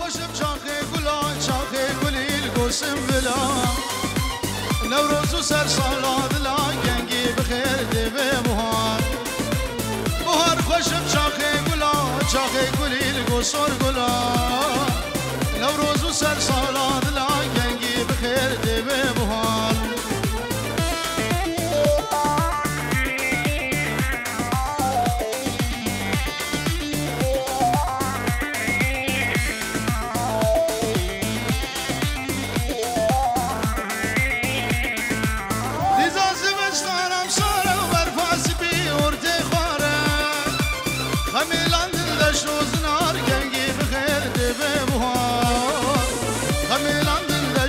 خوشم چاخه گلا چاخه گلی الگوسم بلا نوروز و سر سالاد لا گنگی بخیر دیوه بهار بهار خوشم چاخه گلا چاخه گلی الگوسر گلا نوروز و سر سالاد لا گنگی بخیر دیوه بهار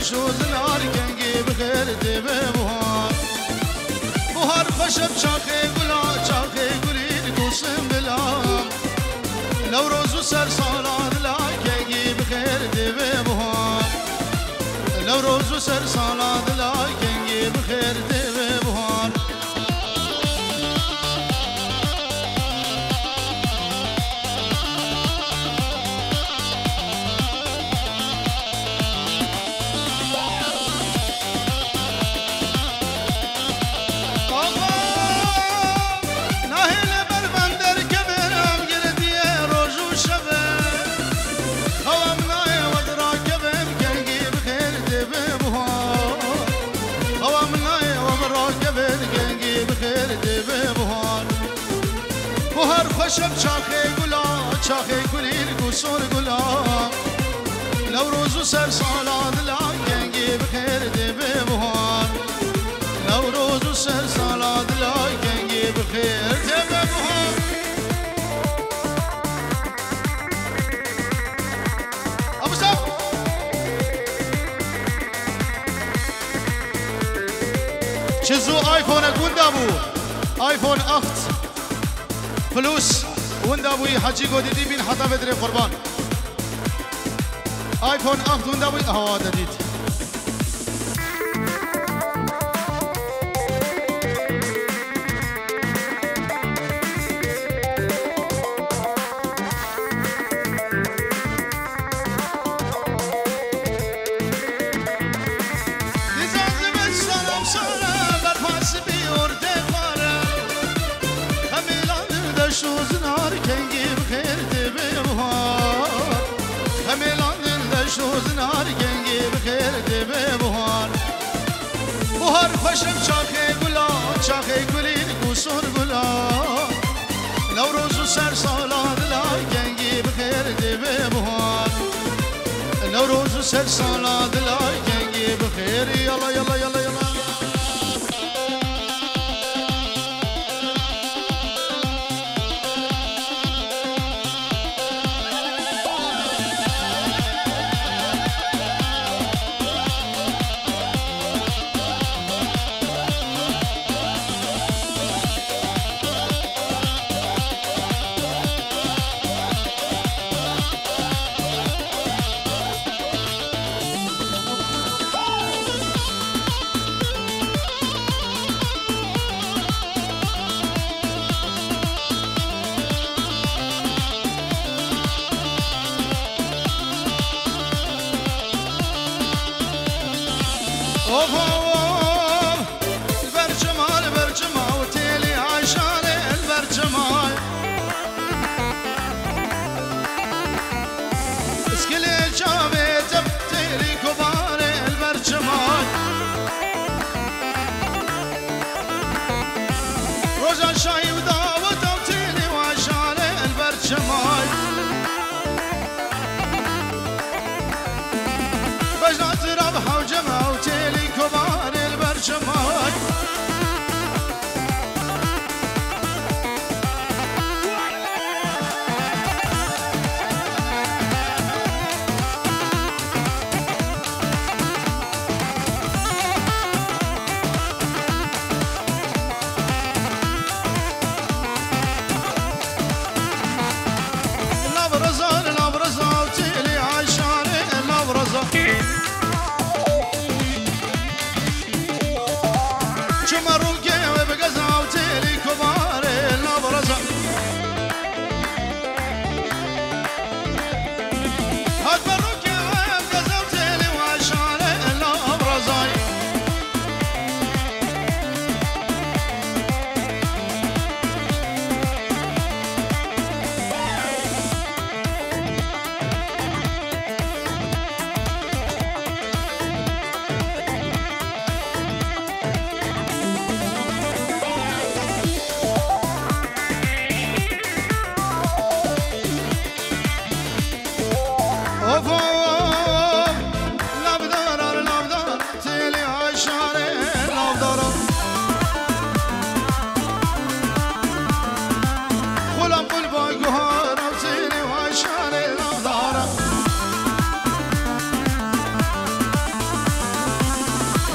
شوزنار گنگی بخیر دیوه بهار بهار خوشم چاخه گلا چاخه گلی دوسم بلا نوروز و سر سالان لا گنگی بخیر دیوه بهار نوروز و سر سالان لا گنگی بخیر دیوه بهار خوشم چاخه گلا چاخه گلی الگوسر گلا نوروز و سر سالاد لا گنگی بخیر دیوه بهار نوروز و سر سالاد لا گنگی بخیر دیوه بهار ابو صاحب چزو آیفون گوندا بو آیفون 8 فلوس وندا بوی حجی گودی دی بین حتا بدر قربان آیفون 8 وندا بوی هوا دادید شوزنار گنگی بخیر دیوه بهار همیلان شوزنار گنگی بخیر دیوه بهار بهار خوشم چاخه گلا چاخه گلی الگوسر گلا نوروز و سر سالاد لا گنگی بخیر دیوه بهار نوروز و سر سالاد لا گنگی بخیر یلا یلا یلا یلا البرجمال برجمال وتيلي عشان البرجمال اسكلي جابي تبتيلي كبار البرجمال روزا شاي وداوة تبتيلي وعشان البرجمال بجنات ربحة وجمع وتيلي كبار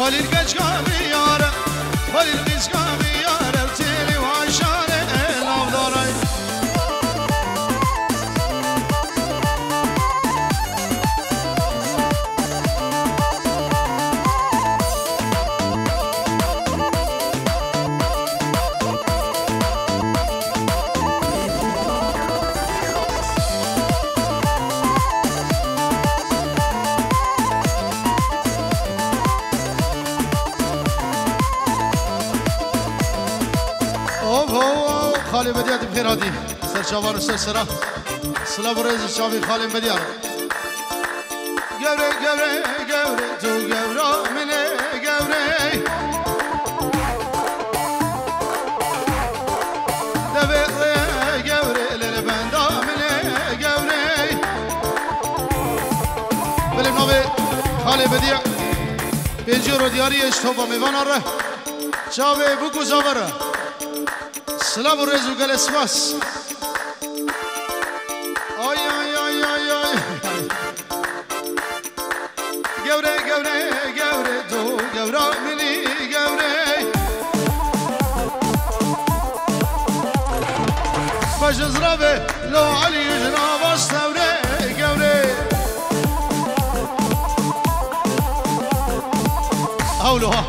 خلیل گچکامی یاره خلیل گچکامی یاره تیلی و عشانه لام داره خالی بدیات بخیر هادی سرچاوان سرسرا سلام رئیس شاوی خالی بدیار گوره گوره گوره تو گورا منه گوره دوره گوره لیل بندا منه گوره بله نوی خالی بدیار پیجی رو دیاری اشتوبا میوان آره شاوی بکو زاوره سلام رزو گل اسماس آی آی آی آی آی گوره گوره گوره تو گورا منی گوره فجز رابه لو علی جناب استوره گوره اولوها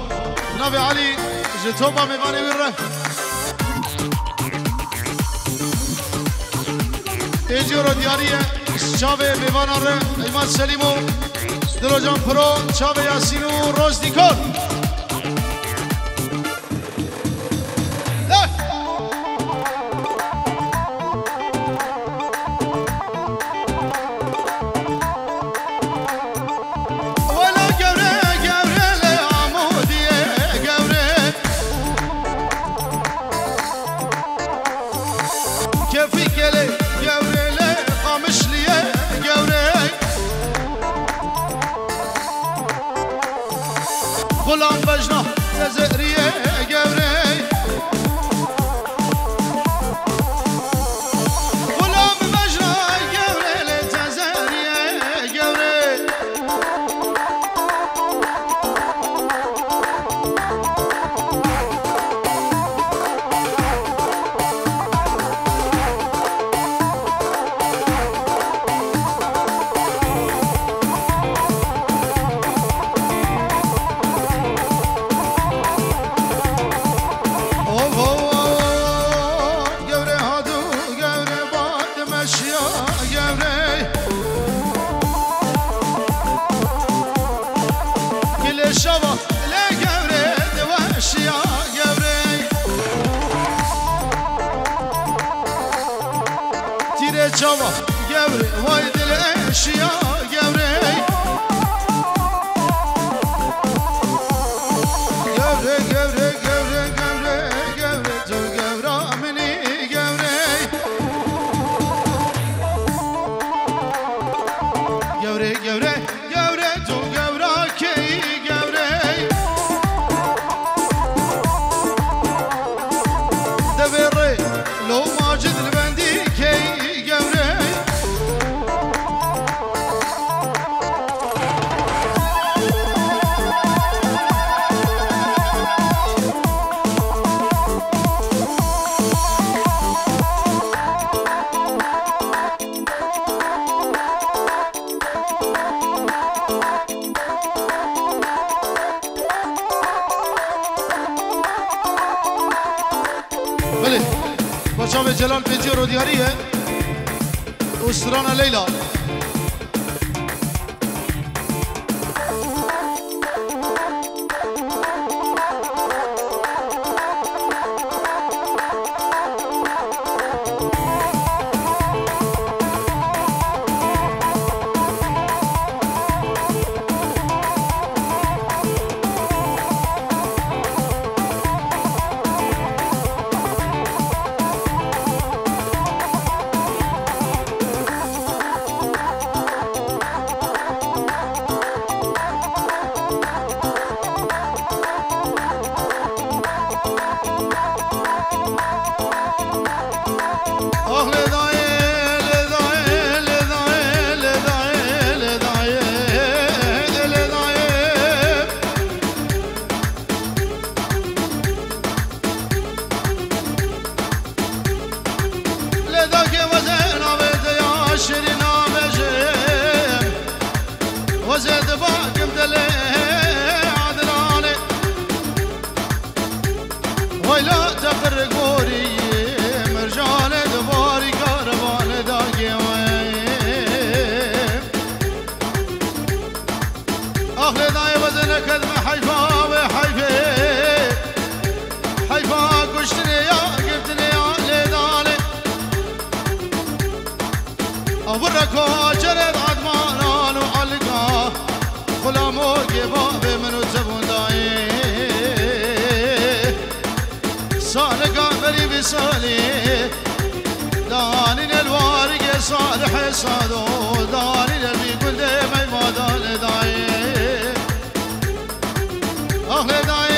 نبي علي جتوبا ميباني ويره ایجورو دیاریه چاوه بیواناره ایمان سلیمو دلو جان پرو چاوه یاسینو روز دیکن غلام بجنا تزهريه قوري غلام بجنا قوري تزهريه قوري جوا قبري وايد الاشياء قبري قبري قبري قبري قبري قبري تو قبرا مني قبري قبري قبري قبري تو قبرا كي قبري دبري لو ماجد البندي كي بچه جلال پیجی رو دیاریه استران لیلا جرد عدمان وعلقا غلامو قباب منو زبون داي صالقا بري بسالي داني الوارق صالح صادو داني البي كل ما يمادان داي أهل داي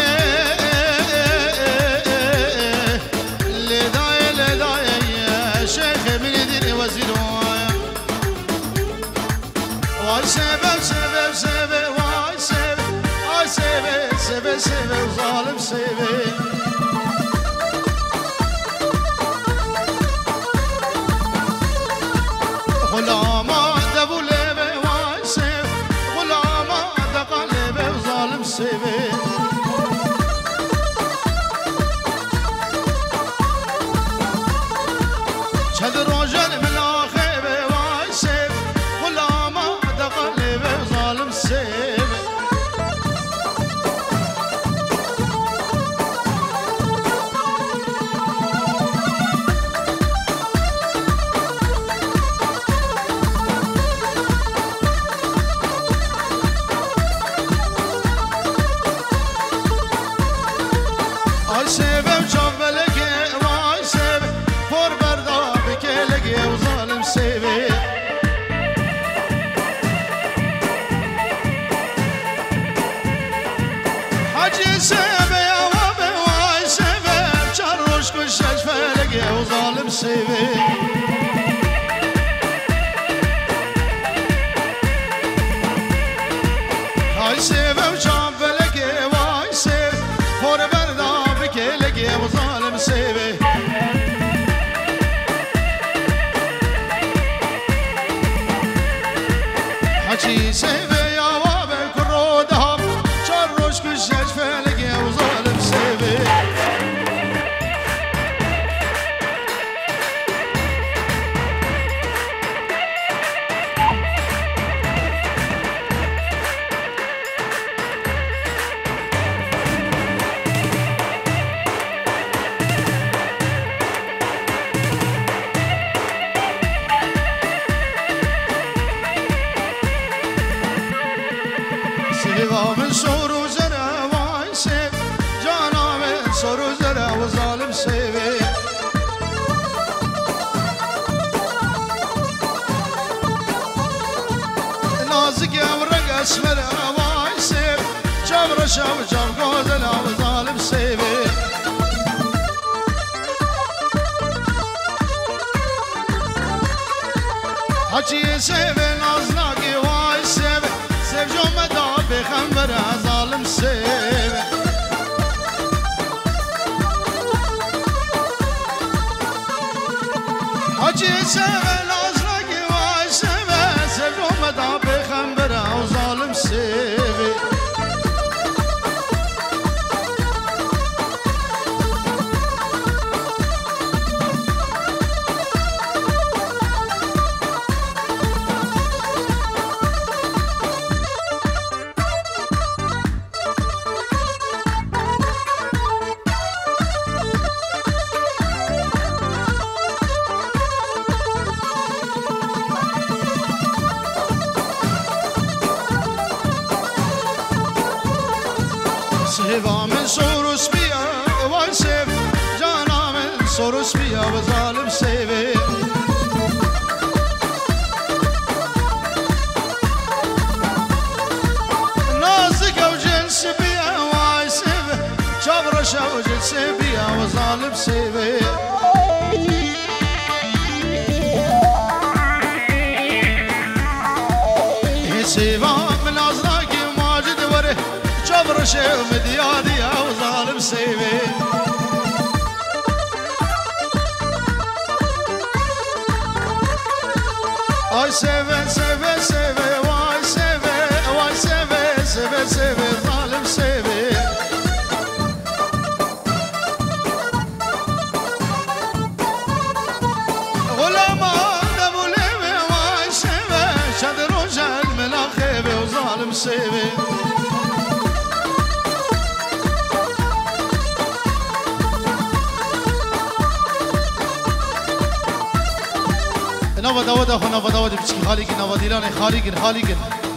سبب سبب سبب واي سبب اي سبب سبب سبب ظالم سبب غلاما دبو لبه واي سبب غلاما دقا لبه ظالم سبب شد روجل من آخبه واي سبب غلاما ظالم سيب اي سيبم جنبلك واي سيب فور بردا بكلك وظالم سيب سيبه يا وابي واي سيبه شروش كشش فلقي وظالم سيبه هاي سيبه وشام فلقي واي سيبه فور بردا بكي لقي وظالم سيبه حكي سيبه يا وابي كرو دهب شروش كشش فلقي وظالم سيبه سيبا من سور وزرع واي سيب جانا من سور وزرع وظالم سيبي نازك ورق اسمر واي سيب جاب رشا وجاب قوزلا وظالم سيبي حكي سيبي نازناكي واي سيبي سيب جو مدى بخنبر ظالم سيب حجي سيب الازرق واي سيب سيب جو مدى بخنبر ظالم سيب سيبا من سورس بيا واي سيب جانا من سورس بيا وظالم سيبي نازك وجنس بيا واي سيب شبرشة وجنس بيا وظالم سيبي سيبا من أزراكي ماجد وره شبرشة ومديادي وظالم سيبي اي سيبي سيبي سيبي واي سيبي واي سيبي سيبي سيبي ظالم سيبي غلاما دبو ليبي واي سيبي شد روجل ملاخيبي وظالم سيبي نبض نواداودا خو نواداودا بچکی خالی گن نوادیران خالی گن